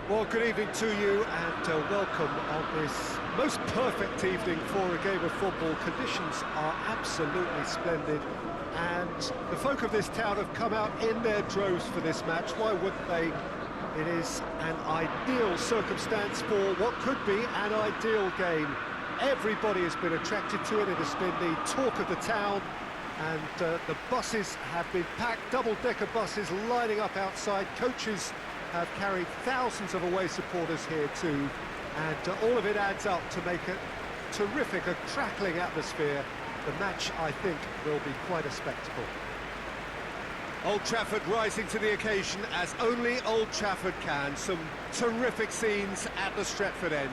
Well, good evening to you and welcome on this most perfect evening for a game of football. Conditions are absolutely splendid and the folk of this town have come out in their droves for this match. Why wouldn't they? It is an ideal circumstance for what could be an ideal game. Everybody has been attracted to it. It has been the talk of the town, and the buses have been packed, double-decker buses lining up outside. Coaches have carried thousands of away supporters here too, and all of it adds up to make a terrific, a crackling atmosphere. The match, I think, will be quite a spectacle. Old Trafford rising to the occasion as only Old Trafford can. Some terrific scenes at the Stretford end.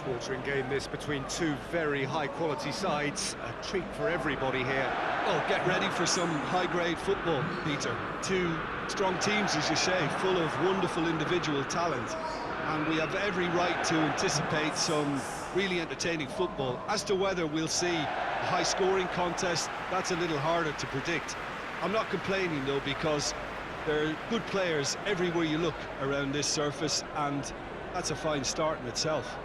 Watering game this between two very high-quality sides. A treat for everybody here. Well, get ready for some high-grade football, Peter. Two strong teams, as you say, full of wonderful individual talent. And we have every right to anticipate some really entertaining football. As to whether we'll see a high-scoring contest, that's a little harder to predict. I'm not complaining, though, because there are good players everywhere you look around this surface, and that's a fine start in itself.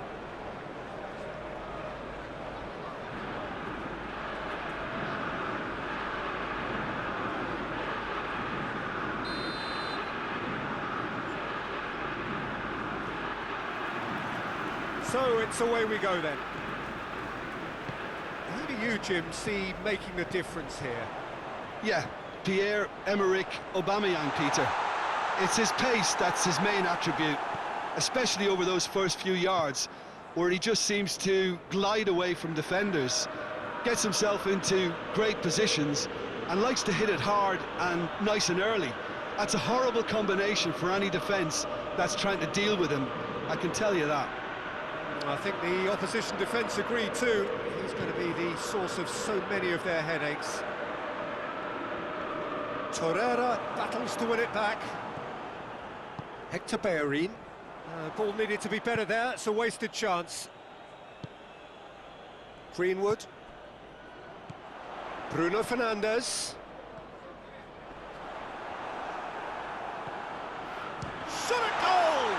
So it's away we go then. Who do you, Jim, see making the difference here? Yeah, Pierre-Emerick Aubameyang, Peter. It's his pace that's his main attribute, especially over those first few yards, where he just seems to glide away from defenders, gets himself into great positions, and likes to hit it hard and nice and early. That's a horrible combination for any defence that's trying to deal with him, I can tell you that. I think the opposition defence agree too. He's going to be the source of so many of their headaches. Torreira battles to win it back. Hector Bellerin. Ball needed to be better there. It's a wasted chance. Greenwood. Bruno Fernandes. Shot at goal!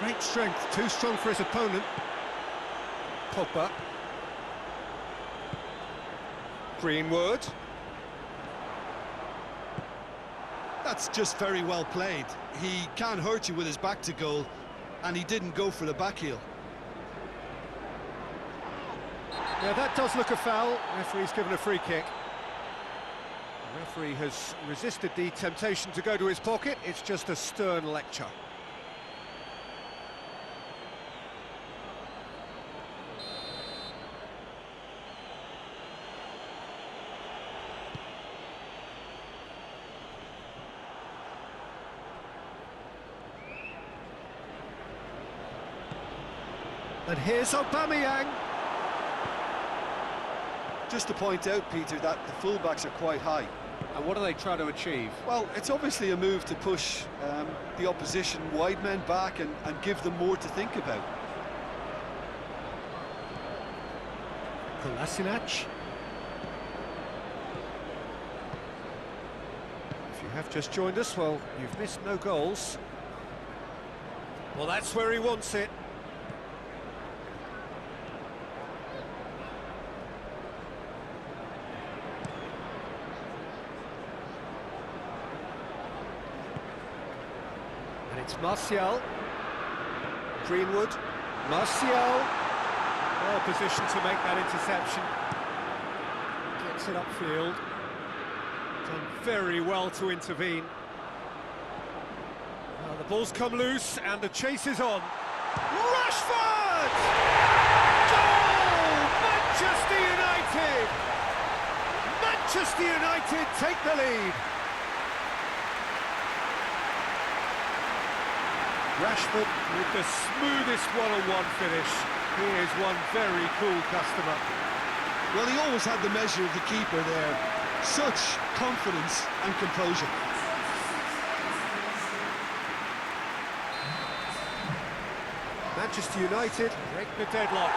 Great strength, too strong for his opponent. Pogba. Greenwood. That's just very well played. He can't hurt you with his back to goal, and he didn't go for the back heel. Now that does look a foul. Referee's given a free kick. The referee has resisted the temptation to go to his pocket. It's just a stern lecture. And here's Aubameyang. Just to point out, Peter, that the fullbacks are quite high. And what are they trying to achieve? Well, it's obviously a move to push the opposition wide men back and give them more to think about. Kolasinac. If you have just joined us, well, you've missed no goals. Well, that's where he wants it. And it's Martial. Greenwood. Martial. Well positioned to make that interception. Gets it upfield. Done very well to intervene. Well, the ball's come loose and the chase is on. Rashford! Goal! Manchester United take the lead. Rashford with the smoothest one-on-one finish. He is one very cool customer. Well, he always had the measure of the keeper there. Such confidence and composure. Manchester United break the deadlock.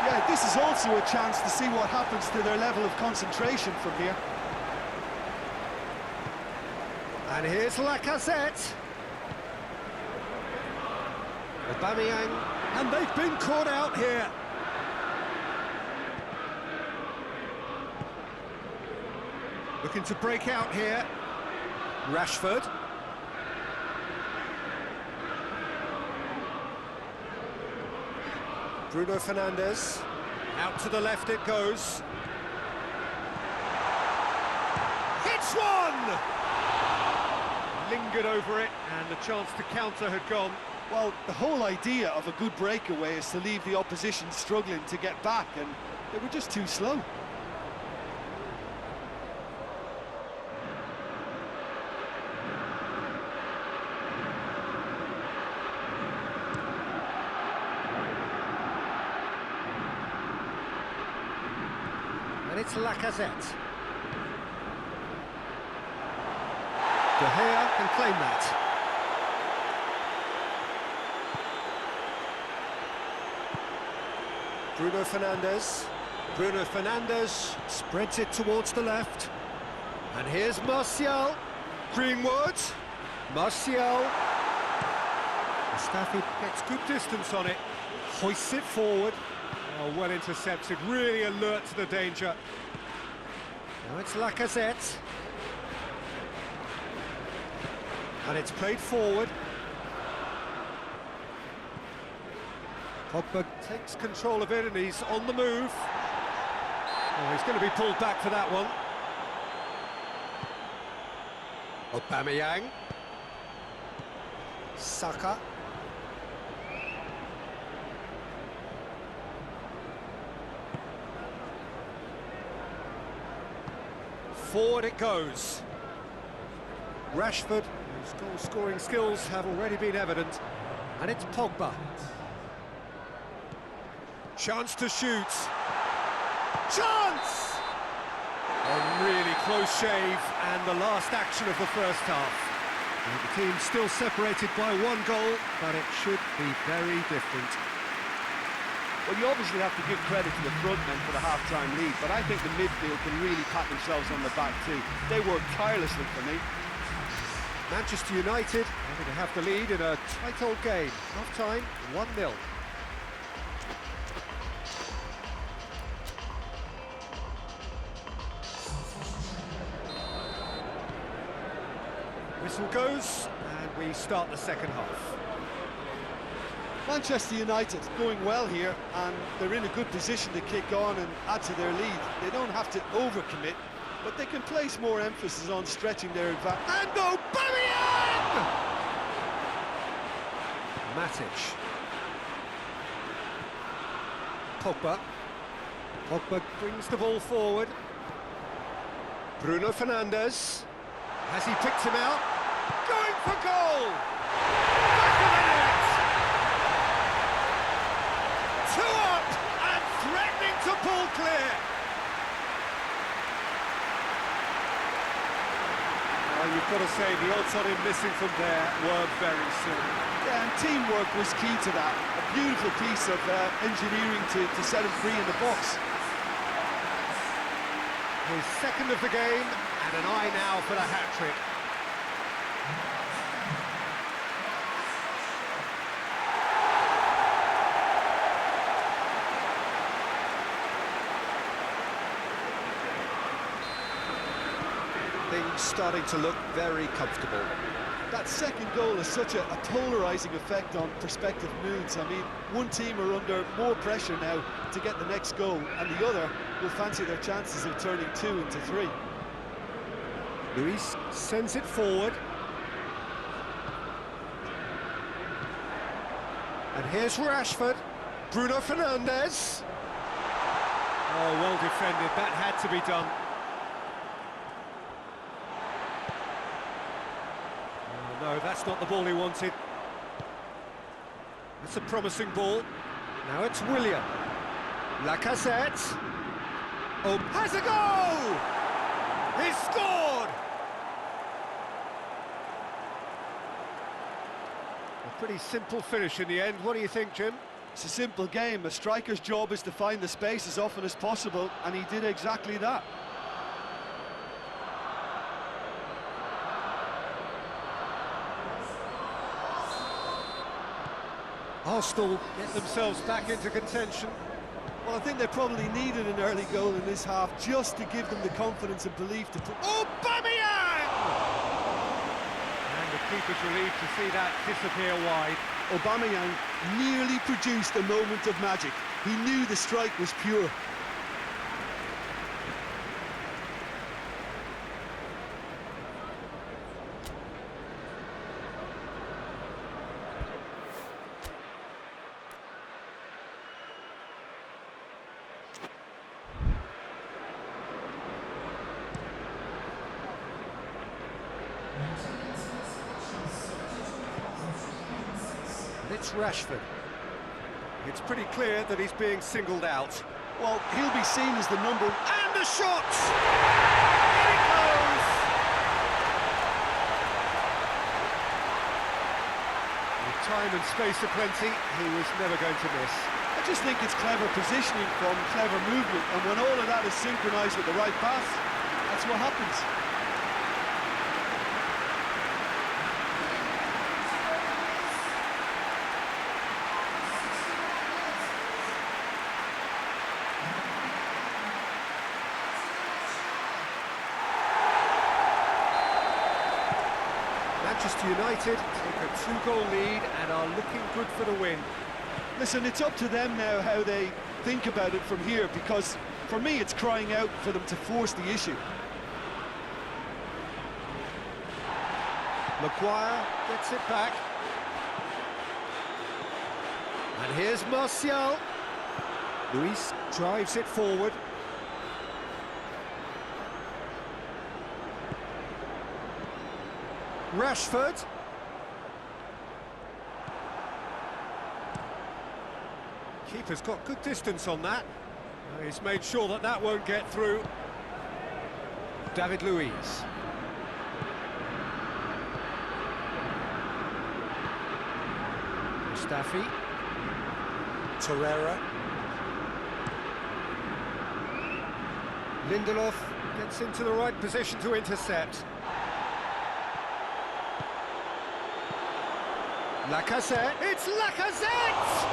Yeah, this is also a chance to see what happens to their level of concentration from here. And here's Lacazette. Aubameyang, and they've been caught out here. Looking to break out here. Rashford. Bruno Fernandes. Out to the left it goes. Hits one! Lingered over it, and the chance to counter had gone. Well, the whole idea of a good breakaway is to leave the opposition struggling to get back, and they were just too slow. And it's Lacazette. De Gea can claim that. Bruno Fernandes. Bruno Fernandes spreads it towards the left. And here's Martial. Greenwood. Martial. Mustafi gets good distance on it. Hoists it forward. Oh, well intercepted. Really alert to the danger. Now it's Lacazette. And it's played forward. Pogba takes control of it and he's on the move. Oh, he's going to be pulled back for that one. Aubameyang. Saka. Forward it goes. Rashford, whose goal-scoring skills have already been evident. And it's Pogba. Chance to shoot. Chance! A really close shave, and the last action of the first half. And the team still separated by one goal, but it should be very different. Well, you obviously have to give credit to the front men for the half-time lead, but I think the midfield can really pat themselves on the back too. They work tirelessly for me. Manchester United are going to have the lead in a tight old game. Half-time, 1-0. Whistle goes, and we start the second half. Manchester United going well here, and they're in a good position to kick on and add to their lead. They don't have to overcommit, but they can place more emphasis on stretching their advantage. And Aubameyang! Matic. Pogba. Pogba brings the ball forward. Bruno Fernandes. Has he picked him out? Going for goal! Back of the net! Two up and threatening to pull clear. Well, you've got to say the odds on him missing from there were very slim. Yeah, and teamwork was key to that. A beautiful piece of engineering to set him free in the box. His second of the game, and an eye now for the hat-trick. Things starting to look very comfortable. That second goal has such a polarising effect on prospective moods. I mean, one team are under more pressure now to get the next goal, and the other will fancy their chances of turning 2 into 3. Luis sends it forward. And here's Rashford. Bruno Fernandes. Oh, well defended. That had to be done. No, that's not the ball he wanted. That's a promising ball. Now it's William. Lacazette. Oh, has a goal! He's scored! A pretty simple finish in the end. What do you think, Jim? It's a simple game. A striker's job is to find the space as often as possible, and he did exactly that. Arsenal get themselves back into contention. Well, I think they probably needed an early goal in this half just to give them the confidence and belief to put... Aubameyang! And the keeper's relieved to see that disappear wide. Aubameyang nearly produced a moment of magic. He knew the strike was pure. It's Rashford. It's pretty clear that he's being singled out. Well, he'll be seen as the number... And the shot! In it goes! With time and space aplenty, he was never going to miss. I just think it's clever positioning from clever movement, and when all of that is synchronised with the right pass, that's what happens. Manchester United take a 2-goal lead and are looking good for the win. Listen, it's up to them now how they think about it from here, because for me it's crying out for them to force the issue. Maguire gets it back. And here's Martial. Luis drives it forward. Rashford. Keeper's got good distance on that. He's made sure that that won't get through. David Luiz. Mustafi. Torreira. Lindelof gets into the right position to intercept. Lacazette. It's Lacazette!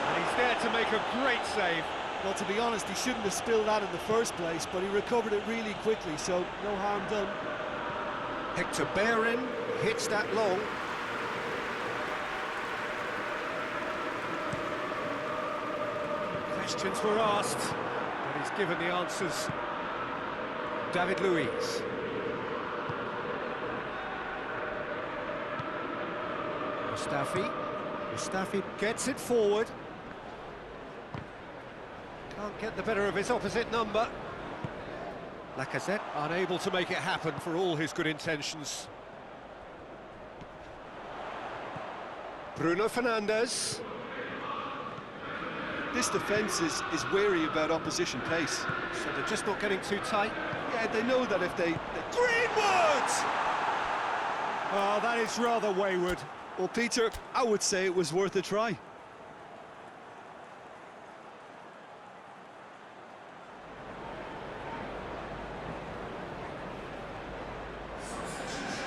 And he's there to make a great save. Well, to be honest, he shouldn't have spilled that in the first place, but he recovered it really quickly, so no harm done. Hector Bellerin hits that long. Questions were asked, but he's given the answers. David Luiz. Mustafi gets it forward. Can't get the better of his opposite number. Lacazette unable to make it happen for all his good intentions. Bruno Fernandes. This defence is wary about opposition pace. So they're just not getting too tight. Yeah, they know that if they... Greenwood! Oh, that is rather wayward. Well, Peter, I would say it was worth a try.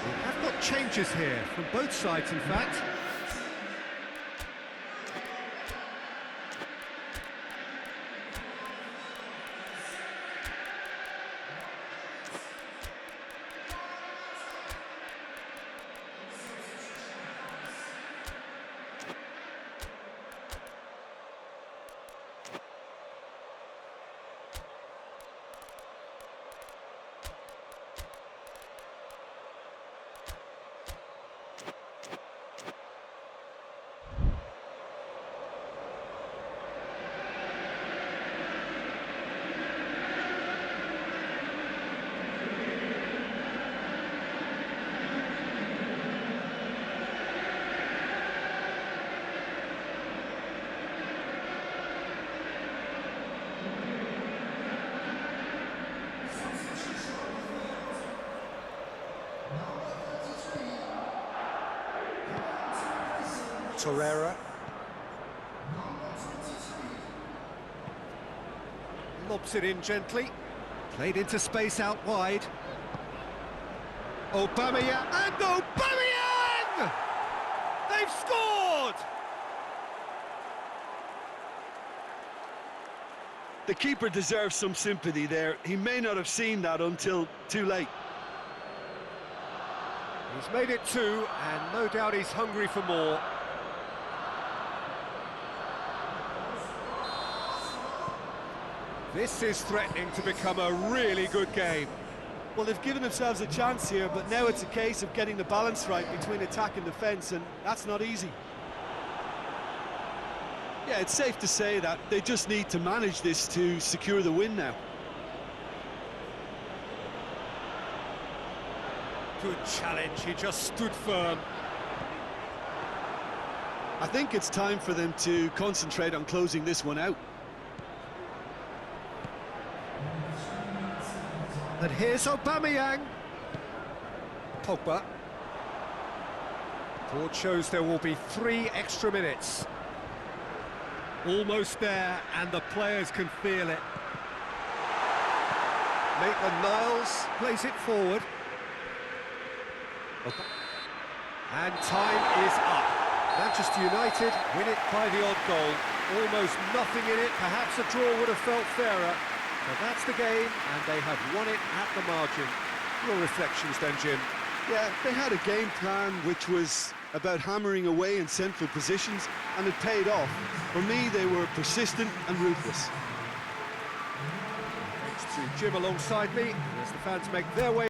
We have got changes here from both sides, in fact. Torreira. Lobs it in gently. Played into space out wide. Aubameyang, and Aubameyang! They've scored! The keeper deserves some sympathy there. He may not have seen that until too late. He's made it 2, and no doubt he's hungry for more. This is threatening to become a really good game. Well, they've given themselves a chance here, but now it's a case of getting the balance right between attack and defence, and that's not easy. Yeah, it's safe to say that they just need to manage this to secure the win now. Good challenge, he just stood firm. I think it's time for them to concentrate on closing this one out. And here's Aubameyang. Pogba. Board shows there will be 3 extra minutes. Almost there, and the players can feel it. Maitland-Niles plays it forward. And time is up. Manchester United win it by the odd goal. Almost nothing in it. Perhaps a draw would have felt fairer. But that's the game, and they have won it at the margin. Your reflections then, Jim? Yeah, they had a game plan which was about hammering away in central positions, and it paid off. For me, they were persistent and ruthless. Thanks to Jim alongside me, as the fans make their way